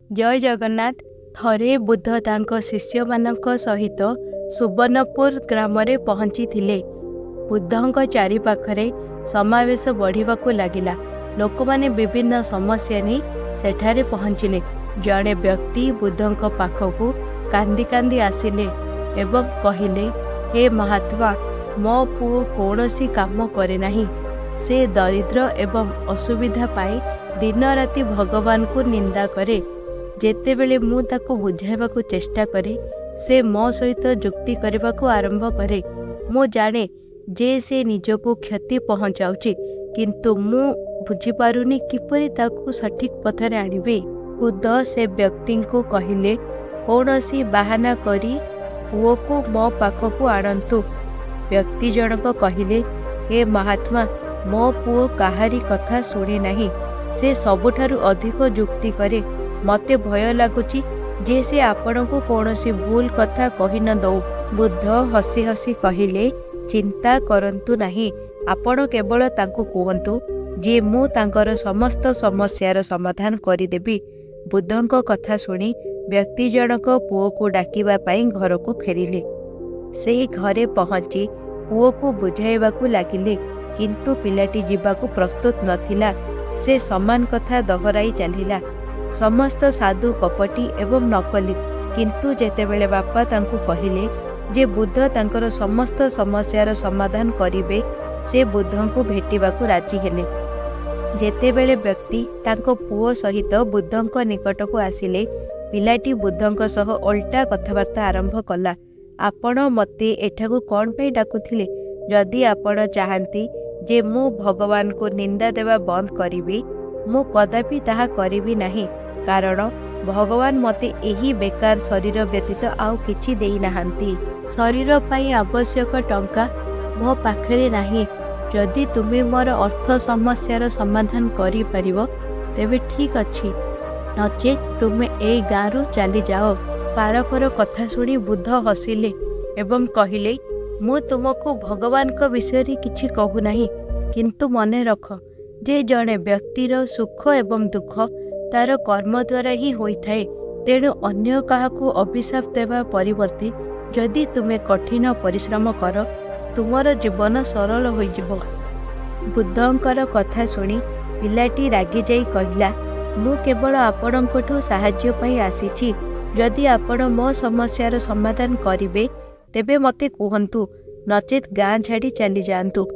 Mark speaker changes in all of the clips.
Speaker 1: जय जगन्नाथ। थरे बुद्ध तांको शिष्य मानक सहित सुवर्णपुर ग्राम पहुँची थिले। बुद्धଙ୍କ चारिपाखरे समावेश बढ़िबाकु लागिला। लोक माने विभिन्न समस्या नहीं सेठारे पहुँचिले। जड़े व्यक्ति बुद्धଙ୍କ पाखकु कांदी कांदी आसिले एवं कहिले, हे महात्मा, मो पुओ कौनसी काम करे नहीं। से दरिद्र एवं असुविधा पाई दिन राति भगवान को निंदा करे। जेतेबेले मु ताको बुझाइबाकु चेष्टा करे से मो सहित जुक्ति करबाकु आरंभ करे। मु जाने जे से निजको क्षति पहुँचाउची, किंतु मु बुझीपारुनी किपरि ताको सठिक पथरे आनिबे। बुद्ध से व्यक्ति को कहिले, कौनसी बाहाना करी पुओ को मो पाखकु आणंतु। व्यक्ति जनक कहिले, हे महात्मा, मो पुओ काहारी कथा शुणे नहीं। से सबुठारु अधिक जुक्ति करे। मते भय लागुची जे से आपण को कौनसी भूल कथा कहि न दौ। बुद्ध हसी हसी कहिले, चिंता करंतु नहीं। आपण केवल तांको कहंतु जे मु तांकर समस्त समस्यार समाधान करिदेबी। बुद्धଙ୍କ कथा शुणी व्यक्ति जनक पुओ को डाकिबा पाई घर को फेरिले। से घरे पहुंची पुओ को बुझाइबाकु लागिले, किंतु पिलाटी जीवाकु प्रस्तुत नथिला। से समान कथा दोहराई चलिला। समस्त साधु कपटी एवं नकली। किंतु जेतेबेले बापा तांको कहिले जे बुद्ध तांकर समस्त समस्यार समाधान करिवे, से बुद्धଙ୍କୁ भेटिबाकु राजी हेले। जेतेबेले व्यक्ति तांको पुओ सहित बुद्धଙ୍କ निकटକୁ आसिले, पिलाटी बुद्धଙ୍କ सह ओल्टा कथबार्ता आरंभ कला। आपण मते एठाकु कौन पे डाकुथिले? जदि आपण चाहंती जे मु भगवान को निंदा देवा बंद करिबी, मु कदापि ताहा करिबी नहीं। कारण भगवान मते एही बेकार शरीर व्यतीत आउ किछि देई नाहंती। शरीर पाई आवश्यक टंका मो पाखरे नाही। जदि तुमे मोर अर्थ समस्यार समाधान करि परिबो तेबे ठीक अछि, नचेत तुमे ए गाँरु चली जाओ। पारकर कथा शुणी बुद्ध हसिले एवं कहिले, मु तुमको भगवान को विषय किछि कहू नाही, किंतु मने रख जे जड़े व्यक्तिर सुख एवं दुख तार कर्म द्वारा ही होइथाए। तेणु अन्य काहाकू अभिशाप देवा परिवर्ती जदि तुमे कठिन परिश्रम कर, तुमर जीवन सरल होइजिबो। बुद्धଙ୍କର कथा शुणी पिलाटी रागी जाई कहिला, मु केवल आपणଙ୍କଠୁ साहाय्य पाई आसीछि। जदि आपण मो समस्यार समाधान करिवे तेबे मते कहंतु, नचेत गाँ छाड़ी चली जांतु।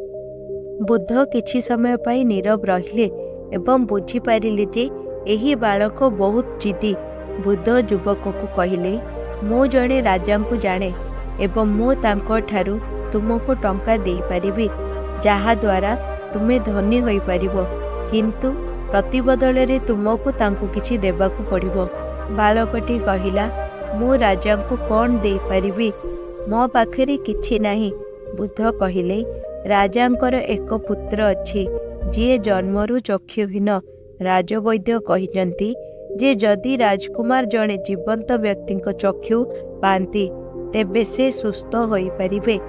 Speaker 1: बुद्ध किछि समय पाई नीरव रहिले एवं बुझी पारिले जे एही बालक बहुत जिद्दी। बुद्ध युवक को कहिले, मु जड़े राजा को जाने एवं मु तांको ठारू तुमको टंका दे पारिबी, जहा द्वारा तुमे धनी होई पारिबो, किंतु प्रतिबदल रे तुमको तांको किछि देबाकू पड़िबो। बालकटी कहिला, मु राजा को कौन दे पारिबी? मो पाखरे किछि नाही। बुद्ध कहिले, राजांकर एक पुत्र अछि जे जन्मरु चक्षुहीन। राजवैद्य कहिजंती जे जदि राजकुमार जड़े जीवंत व्यक्ति चक्षु पाती तेबे से सुस्थ होई परिबे।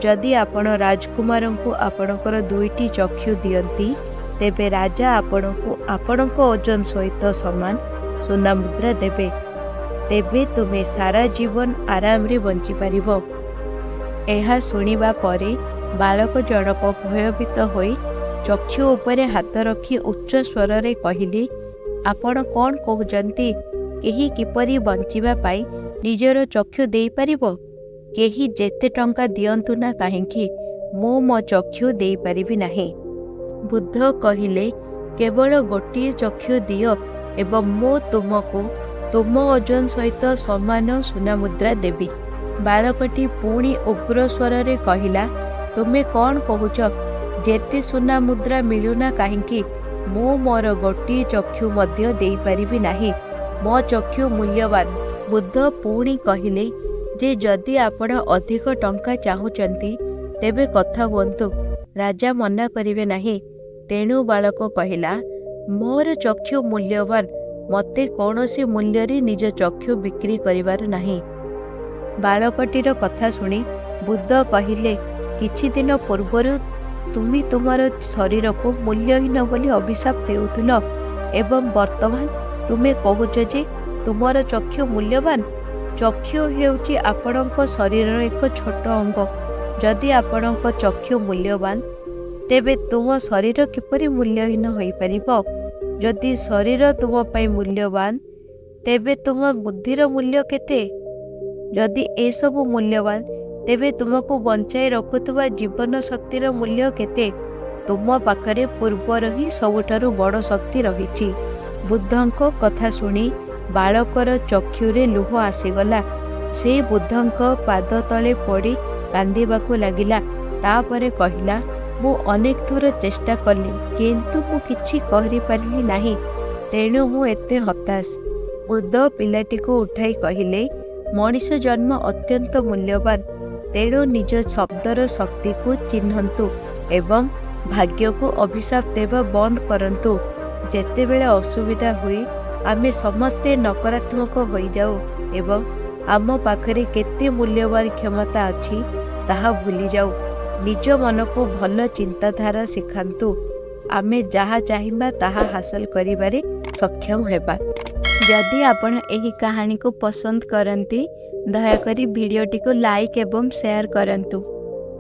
Speaker 1: जदि आपण राजकुमार को आपणकर दुईटी चक्षु दियंती तेबे राजा आपणको ओजन सहित समान सोना मुद्रा देबे। तेबे तुमे सारा जीवन आराम रे बंची पारिबो। एहा सुनिबा परे बालक जनक भयभीत होई चक्षु उपरे हाथ रखी उच्च स्वर रे कहिले, आपण कौन कहउजंती? केही किपरि बंचिबा पाई निजर चक्षु देई परिबो? केही जेते टंका दियंतु ना काहेकि, मो चक्षु देई परिबी नाही। बुद्ध कहिले, केवल गोटिए चक्षु दियो एवं मो तुमको तुम ओजन सहित समान सुना मुद्रा देबी। बालकटी पुणी उग्र स्वर रे कहिला, तुमे कौन कहूच? जेते सुना मुद्रा मिलुना काहेकि, मो मोर गोटिए चक्षु मध्य देई परिबी नाही। मो चक्षु मूल्यवान। बुद्ध पुणी कहिले जे जदि आपण अधिक टंका चाहुचंती तेबे कथा हुअन्तु, राजा मना करिवे नाही। तेणु बालक कहिला, मोर चक्षु मूल्यवान, मते कौनसी मूल्य रे निज चक्षु बिक्री करिवार नाही। बालकटीर कथा शुणी बुद्ध कहिले, किछि दिन पूर्वरु तुमी तुमर शरीर को मूल्यहीन बोली अभिशाप देउथुल एवं वर्तमान तुमे कहूच जे ତୁମର ଚକ୍ଷୁ ମୂଲ୍ୟବାନ? ଚକ୍ଷୁ ହେଉଛି ଆପଣଙ୍କ ଶରୀରର ଏକ ଛୋଟ ଅଙ୍ଗ। ଯଦି ଆପଣଙ୍କ ଚକ୍ଷୁ ମୂଲ୍ୟବାନ, ତେବେ ତୁମ ଶରୀର କିପରି ମୂଲ୍ୟହୀନ ହୋଇପାରିବ? ଯଦି ଶରୀର ତୁମ ପାଇଁ ମୂଲ୍ୟବାନ, ତେବେ ତୁମ ବୁଦ୍ଧିର ମୂଲ୍ୟ କେତେ? ଯଦି ଏସବୁ ମୂଲ୍ୟବାନ, ତେବେ ତୁମକୁ ବଞ୍ଚାଇ ରଖୁଥିବା ଜୀବନ ଶକ୍ତିର ମୂଲ୍ୟ କେତେ? ତୁମ ପାଖରେ ପୂର୍ବର ହିଁ ସବୁଠାରୁ ବଡ଼ ଶକ୍ତି ରହିଛି। ବୁଦ୍ଧଙ୍କ କଥା ଶୁଣି ବାଳକର ଚକ୍ଷୁରେ ଲୁହ ଆସିଗଲା। ସେ ବୁଦ୍ଧଙ୍କ ପାଦ ତଳେ ପଡ଼ି କାନ୍ଦିବାକୁ ଲାଗିଲା। ତାପରେ କହିଲା, ମୁଁ ଅନେକ ଥର ଚେଷ୍ଟା କଲି, କିନ୍ତୁ ମୁଁ କିଛି କରିପାରିଲି ନାହିଁ, ତେଣୁ ମୁଁ ଏତେ ହତାଶ। ବୁଦ୍ଧ ପିଲାଟିକୁ ଉଠାଇ କହିଲେ, ମଣିଷ ଜନ୍ମ ଅତ୍ୟନ୍ତ ମୂଲ୍ୟବାନ, ତେଣୁ ନିଜ ଶବ୍ଦର ଶକ୍ତିକୁ ଚିହ୍ନନ୍ତୁ ଏବଂ ଭାଗ୍ୟକୁ ଅଭିଶାପ ଦେବା ବନ୍ଦ କରନ୍ତୁ। ଯେତେବେଳେ ଅସୁବିଧା ହୁଏ, ଆମେ ସମସ୍ତେ ନକାରାତ୍ମକ ହୋଇଯାଉ ଏବଂ ଆମ ପାଖରେ କେତେ ମୂଲ୍ୟବାନ କ୍ଷମତା ଅଛି ତାହା ଭୁଲିଯାଉ। ନିଜ ମନକୁ ଭଲ ଚିନ୍ତାଧାରା ଶିଖାନ୍ତୁ। ଆମେ ଯାହା ଚାହିଁବା ତାହା ହାସଲ କରିବାରେ ସକ୍ଷମ ହେବା। ଯଦି ଆପଣ ଏହି କାହାଣୀକୁ ପସନ୍ଦ କରନ୍ତି, ଦୟାକରି ଭିଡ଼ିଓଟିକୁ ଲାଇକ୍ ଏବଂ ସେୟାର କରନ୍ତୁ।